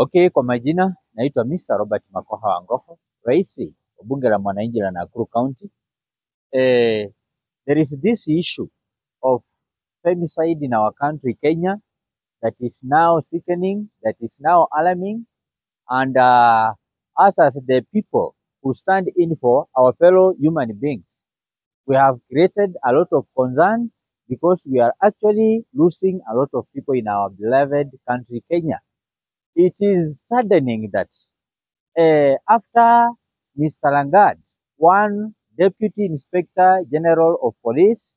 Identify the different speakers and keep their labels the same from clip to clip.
Speaker 1: Okay, kwa majina naitwa Mr. Robert Makoha Wangofo, Rais wa Bunge la Mwananchi la Nakuru County. There is this issue of femicide in our country, Kenya, that is now sickening, that is now alarming, and us as the people who stand in for our fellow human beings, we have created a lot of concern because we are actually losing a lot of people in our beloved country, Kenya. It is saddening that after Mr. Langad, one Deputy Inspector General of Police,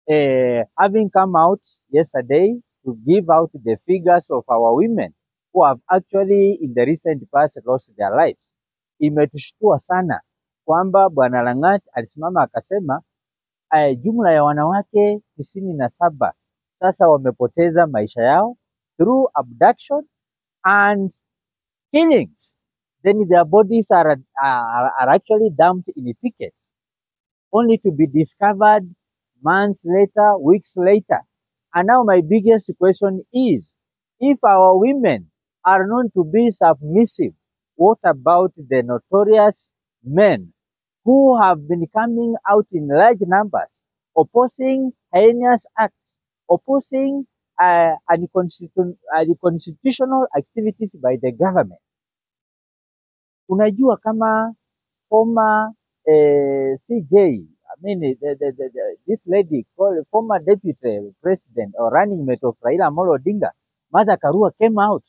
Speaker 1: having come out yesterday to give out the figures of our women who have actually in the recent past lost their lives, imetushtua sana kwamba Bwana Lang'at alisimama akasema jumla ya wanawake 97 sasa wamepoteza maisha yao through abduction and killings. Then their bodies are actually dumped in pickets, only to be discovered months later, weeks later. And now my biggest question is, if our women are known to be submissive, what about the notorious men who have been coming out in large numbers, opposing heinous acts, opposing unconstitutional activities by the government? Unajua kama former this lady called former deputy president or running mate of Raila Amolo Odinga, Martha Karua, came out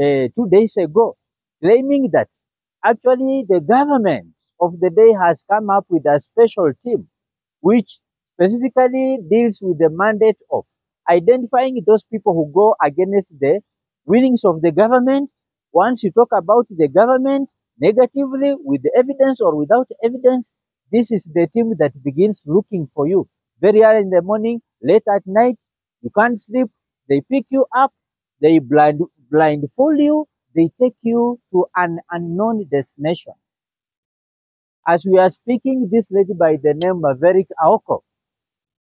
Speaker 1: 2 days ago claiming that actually the government of the day has come up with a special team which specifically deals with the mandate of identifying those people who go against the willings of the government. Once you talk about the government negatively, with the evidence or without evidence, this is the team that begins looking for you. Very early in the morning, late at night, you can't sleep, they pick you up, they blindfold you, they take you to an unknown destination. As we are speaking, this lady by the name Maverick Aoko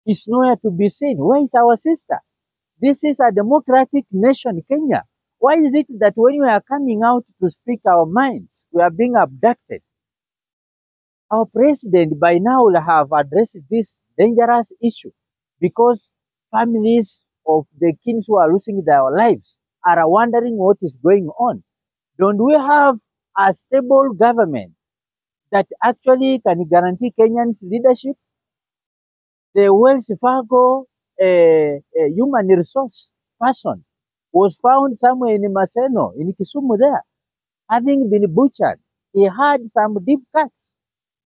Speaker 1: is nowhere to be seen. Where is our sister? This is a democratic nation, Kenya. Why is it that when we are coming out to speak our minds, we are being abducted? Our president by now will have addressed this dangerous issue because families of the kings who are losing their lives are wondering what is going on. Don't we have a stable government that actually can guarantee Kenyans leadership? The Wells Fargo human resource person was found somewhere in Maseno, in Kisumu there, having been butchered. He had some deep cuts.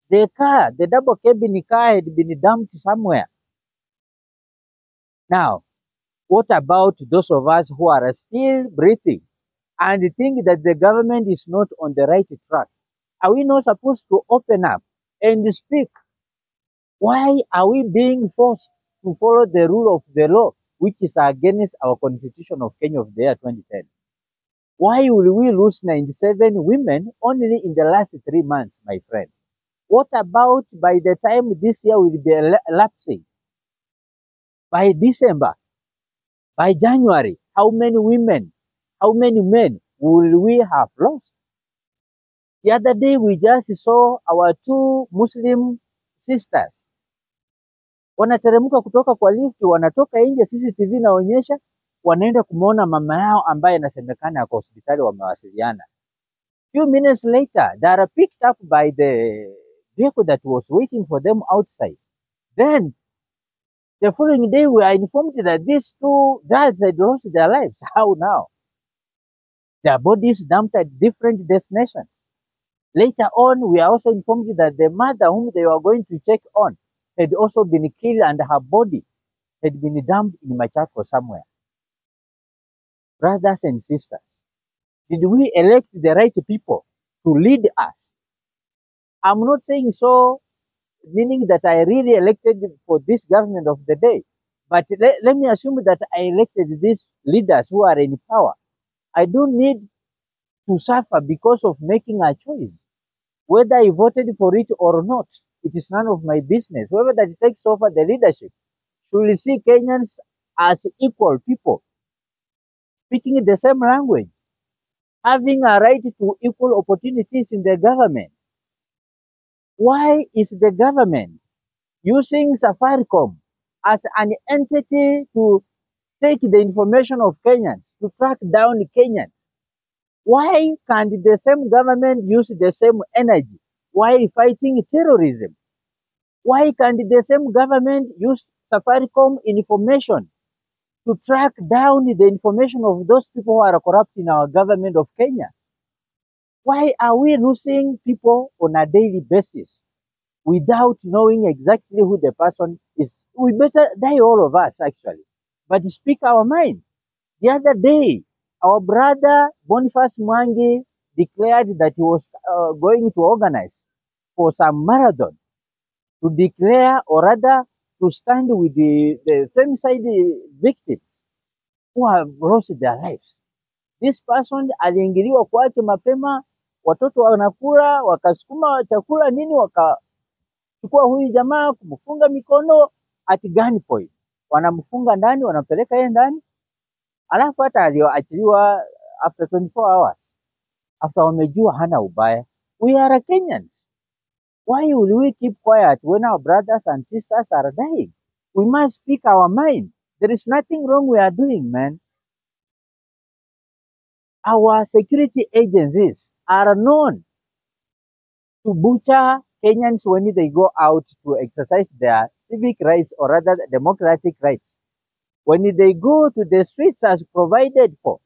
Speaker 1: The car, the double cabin car, had been dumped somewhere. Now, what about those of us who are still breathing and think that the government is not on the right track? Are we not supposed to open up and speak? Why are we being forced to follow the rule of the law, which is against our constitution of Kenya of the year 2010? Why will we lose 97 women only in the last 3 months, my friend? What about by the time this year will be elapsing? By December, by January, how many women, how many men will we have lost? The other day, we just saw our 2 Muslim sisters wanateremka kutoka kwa lift, wanatoka nje, CCTV inaonyesha wanaenda kumuona mama yao ambaye inasemekana yako hospitali, wamewasiliana. Few minutes later, they are picked up by the vehicle that was waiting for them outside. Then, the following day, we are informed that these 2 girls had lost their lives. How now? Their bodies dumped at different destinations. Later on, we are also informed that the mother whom they were going to check on had also been killed and her body had been dumped in Machako somewhere. Brothers and sisters, did we elect the right people to lead us? I'm not saying so, meaning that I really elected for this government of the day. But let me assume that I elected these leaders who are in power. I don't need to suffer because of making a choice. Whether I voted for it or not, it is none of my business. Whoever that takes over the leadership should see Kenyans as equal people, speaking the same language. having a right to equal opportunities in the government. Why is the government using Safaricom as an entity to take the information of Kenyans, to track down Kenyans? Why can't the same government use the same energy while fighting terrorism? Why can't the same government use Safaricom information to track down the information of those people who are corrupt in our government of Kenya? Why are we losing people on a daily basis without knowing exactly who the person is? We better die, all of us, actually, but speak our mind. The other day, our brother Boniface Mwangi declared that he was going to organize for some marathon to declare, or rather to stand with the femicide victims who have lost their lives. This person aliingiliwa kwake mapema, watoto wanakula, wakasukuma chakula nini, wakachukua huyu jamaa kumfunga mikono at gunpoint. Wanamfunga ndani, wanampeleka yeye ndani. Alafu hata alioachiliwa after 24 hours. After wamejua hana ubaya. We are Kenyans. Why will we keep quiet when our brothers and sisters are dying? We must speak our mind. There is nothing wrong we are doing, man. Our security agencies are known to butcher Kenyans when they go out to exercise their civic rights, or rather democratic rights. When they go to the streets as provided for,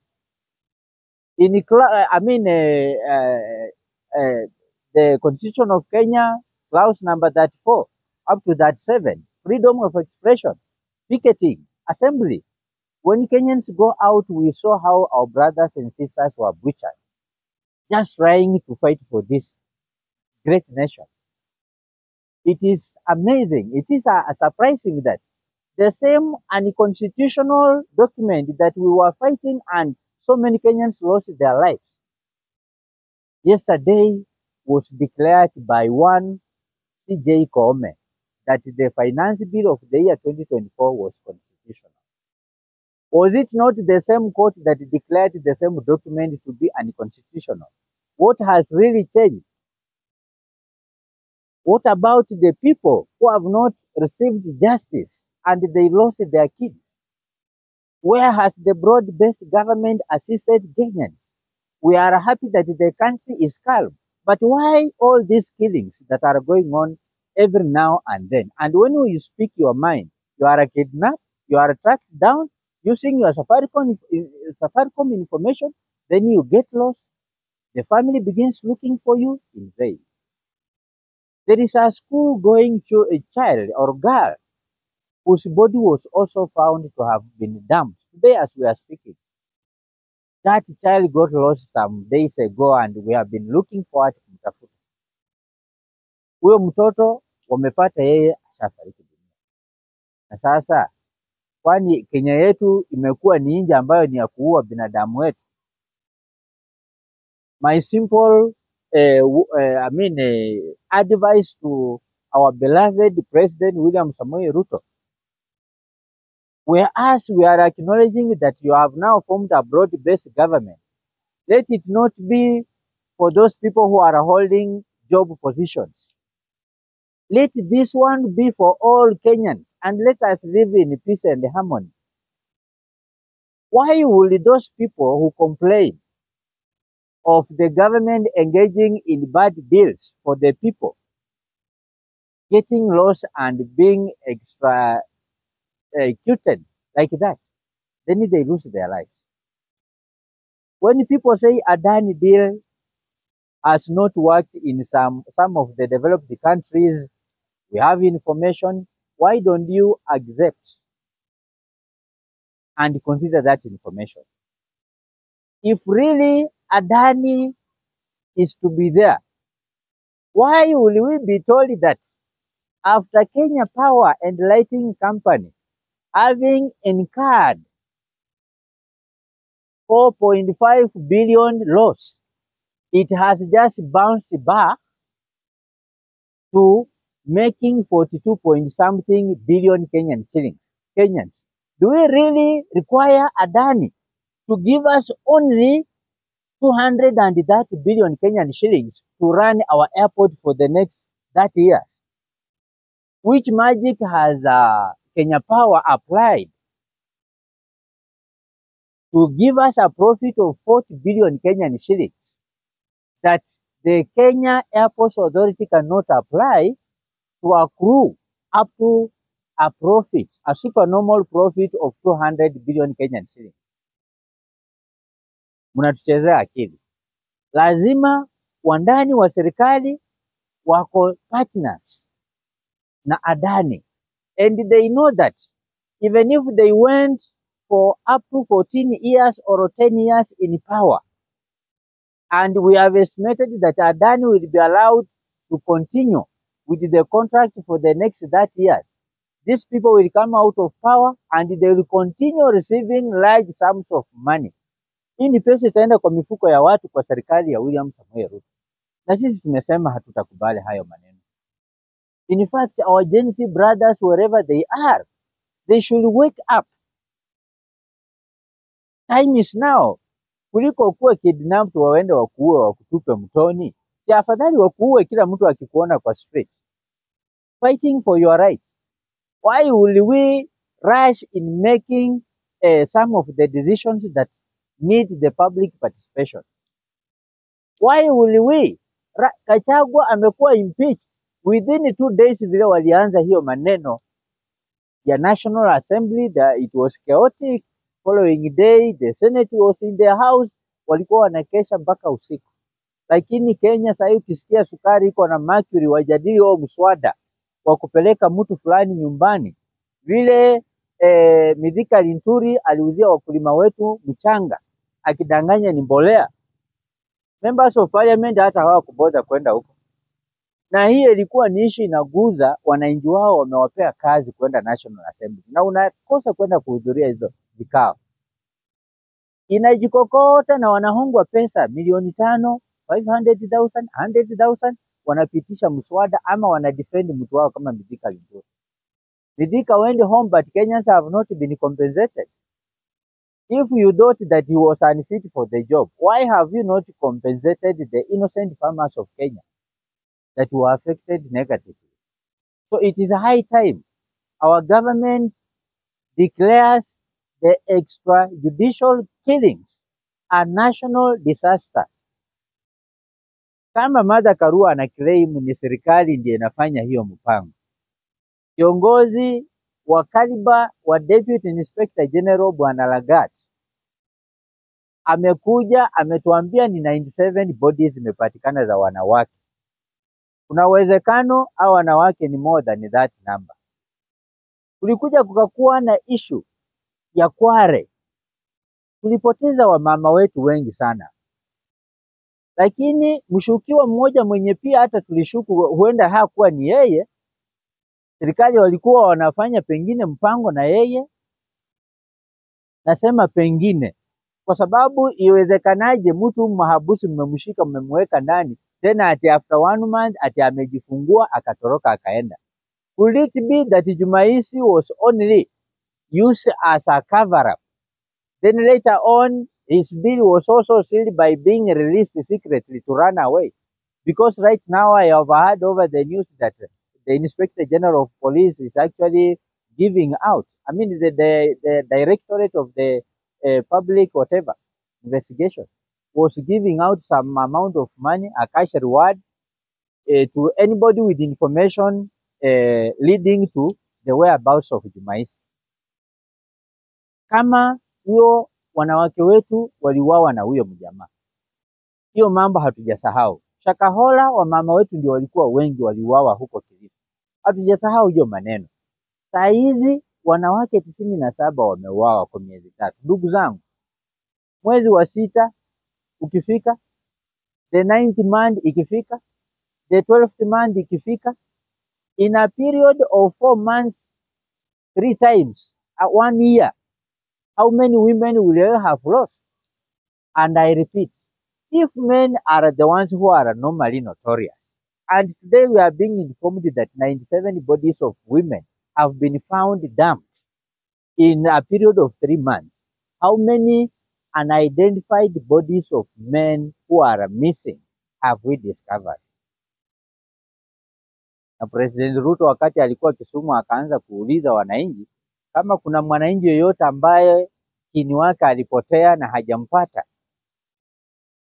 Speaker 1: the Constitution of Kenya, clause number 34 up to that 7, freedom of expression, picketing, assembly. When Kenyans go out, we saw how our brothers and sisters were butchered, just trying to fight for this great nation. It is amazing. It is surprising that the same unconstitutional document that we were fighting and so many Kenyans lost their lives, yesterday was declared by one CJ Koome that the finance bill of the year 2024 was constitutional. Was it not the same court that declared the same document to be unconstitutional? What has really changed? What about the people who have not received justice and they lost their kids? Where has the broad-based government assisted Kenyans? We are happy that the country is calm. But why all these killings that are going on every now and then? And when you speak your mind, you are kidnapped, you are tracked down using your Safaricom information, then you get lost. The family begins looking for you in vain. There is a school-going child or girl whose body was also found to have been dumped today as we are speaking. That child got lost some days ago and we have been looking forward to kumtafuta. Huyo mtoto wamepata yeye ashafariki dunia. Na sasa kwani Kenya yetu imekuwa ni nchi ambayo ni ya kuua binadamu wetu? My simple advice to our beloved President William Samoei Ruto, whereas we are acknowledging that you have now formed a broad-based government, let it not be for those people who are holding job positions. Let this one be for all Kenyans, and let us live in peace and harmony. Why will those people who complain of the government engaging in bad deals for the people, getting lost and being executed like that, then they lose their lives? When people say a Adani deal has not worked in some of the developed countries, we have information, why don't you accept and consider that information? If really Adani is to be there, why will we be told that after Kenya Power and Lighting Company having incurred 4.5 billion loss, it has just bounced back to making 42 point something billion Kenyan shillings? Kenyans, do we really require Adani to give us only 230 billion Kenyan shillings to run our airport for the next 30 years. Which magic has Kenya Power applied to give us a profit of 40 billion Kenyan shillings that the Kenya Airports Authority cannot apply to accrue up to a profit, a supernormal profit of 200 billion Kenyan shillings? Mnatuchezea akili. Lazima wandani wa serikali wako partners na Adani, and they know that even if they went for up to 14 years or 10 years in power, and we have estimated that Adani will be allowed to continue with the contract for the next 30 years, these people will come out of power and they will continue receiving large sums of money. Hii ni pesa itaenda kwa mifuko ya watu, kwa serikali ya William Samoei Ruto. Na sisi tumesema hatutakubali hayo maneno. In fact, our Gen Z brothers, wherever they are, they should wake up. Time is now. Kuliko kuwe kidnapped waende wakuue wakutupe mtoni, si afadhali wakuue kila mtu akikuona kwa street. Fighting for your right. Why will we rush in making some of the decisions that need the public participation? Why will we? Gachagua amekuwa impeached within 2 days vile walianza hiyo maneno ya National Assembly, it was chaotic. Following day the Senate was in the house, walikuwa wanakesha mpaka usiku. Lakini Kenya sasa ukisikia sukari iko na mercury, wajadili huo mswada wa kupeleka mtu fulani nyumbani. Vile Mithika Linturi aliuzia wakulima wetu mchanga akidanganya ni mbolea. Members of parliament hata hawakuboda kwenda huko. Na hiyo ilikuwa ni issue inaguza wananchi wao, wamewapea kazi kwenda National Assembly. Na unakosa kwenda kuhudhuria hizo vikao. Inajikokota na wanahongwa pesa milioni 5, 500,000, 100,000, wanapitisha mswada ama wanadefend mtu wao kama Mithika Linturi. Mithika went home, but Kenyans have not been compensated. If you thought that he was unfit for the job, why have you not compensated the innocent farmers of Kenya that were affected negatively? So it is high time our government declares the extrajudicial killings a national disaster. Kama Martha Karua ana claim ni serikali ndiye inafanya hiyo mpango, kiongozi wa kaliba wa Deputy Inspector General Bwana Lagat amekuja ametuambia ni 97 bodies zimepatikana za wanawake. Kuna uwezekano hao wanawake ni more than that number. Kulikuja kukakuwa na issue ya Kware, tulipoteza wamama wetu wengi sana. Lakini mshukiwa mmoja mwenye pia hata tulishuku huenda hakuwa ni yeye, serikali walikuwa wanafanya pengine mpango na yeye. Nasema pengine kwa sababu iwezekanaje mtu mahabusi mmemshika mmemweka ndani tena ati after 1 month ati amejifungua akatoroka akaenda? Could it be that Jumaisi was only used as a cover up? Then later on his deal was also sealed by being released secretly to run away. Because right now I have heard over the news that the Inspector General of Police is actually giving out, I mean the Directorate of the public whatever investigation was giving out some amount of money, a cash reward, to anybody with information leading to the whereabouts of Jumaisi. Kama huyo wanawake wetu waliuawa na huyo mjamaa, hiyo mambo hatujasahau. Shakahola wa mama wetu ndio walikuwa wengi waliuawa huko Kilifi, hatujasahau hiyo maneno. Saa hizi wanawake 97 wameuawa kwa miezi 3. Ndugu zangu, mwezi wa 6 ukifika, the 9th month ikifika, the 12th month ikifika, in a period of 4 months 3 times at 1 year, how many women will you have lost? And I repeat, if men are the ones who are normally notorious, and today we are being informed that 97 bodies of women have been found dumped in a period of 3 months, how many unidentified bodies of men who are missing have we discovered. Na President Ruto wakati alikuwa Kisumu akaanza kuuliza wananchi kama kuna mwananchi yoyote ambaye kini wake alipotea na hajampata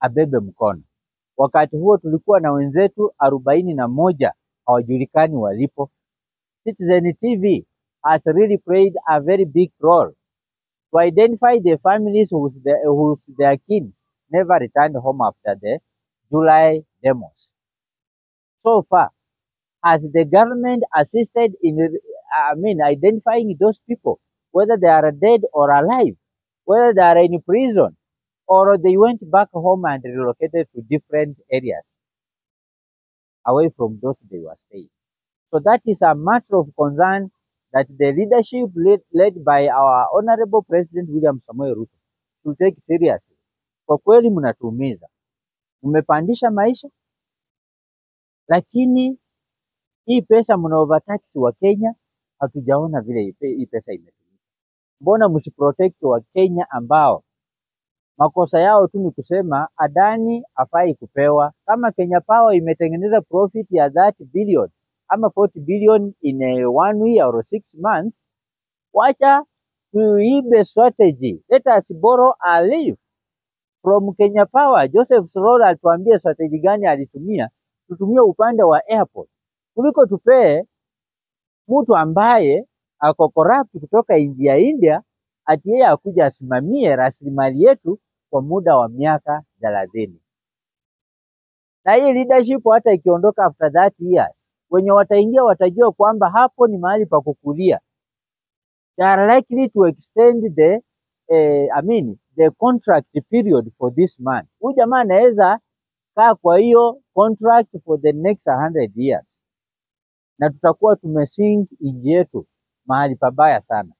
Speaker 1: abebe mkono. Wakati huo tulikuwa na wenzetu 41 hawajulikani walipo. Citizen TV has really played a very big role to identify the families whose their kids never returned home after the July demos. So far, has the government assisted in identifying those people, whether they are dead or alive, whether they are in prison, or they went back home and relocated to different areas away from those they were staying? So that is a matter of concern that the leadership led by our Honorable President William Samoei Ruto to take seriously. Kwa kweli mnatuumiza. Mmepandisha maisha, lakini hii pesa mna overtax wa Kenya, hatujaona vile hii pesa imetumika. Mbona msiprotect wa Kenya ambao makosa yao tu ni kusema Adani hafai kupewa? Kama Kenya Power imetengeneza profit ya 30 billion ama 40 billion in 1 year or 6 months, wacha tuibe strategy. Let us borrow a leaf from Kenya Power. Joseph Sirol atuambie strategy gani alitumia, tutumie upande wa airport, kuliko tupee mtu ambaye ako corrupt kutoka nchi ya India ati yeye akuja asimamie rasilimali yetu kwa muda wa miaka 30. Na hii leadership hata ikiondoka after 30 years, wenye wataingia watajua kwamba hapo ni mahali pa kukulia. They are likely to extend the contract period for this man. Huyu jamaa anaweza kaa kwa hiyo contract for the next 100 years. Na tutakuwa tumesink nchi yetu mahali pabaya sana.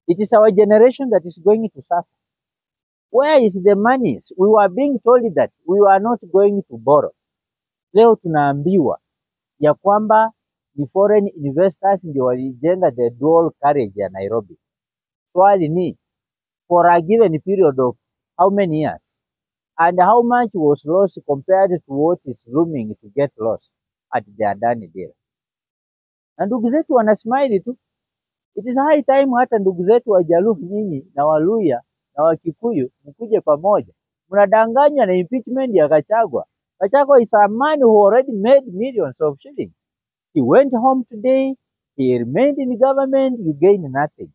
Speaker 1: It is our generation that is going to suffer. Where is the money? We were being told that we were not going to borrow. Leo tunaambiwa ya kwamba ni foreign investors ndio walijenga the dual carriage ya Nairobi. Swali ni, for a given period of how many years? And how much was lost compared to what is looming to get lost at the Adani deal? Na ndugu zetu wanasmile tu. It is high time hata ndugu zetu Wajaluo nyinyi na Waluya na Wakikuyu mkuje pamoja. Mnadanganywa na impeachment ya Gachagua. Gachagua is a man who already made millions of shillings. He went home today, he remained in government, you gain nothing.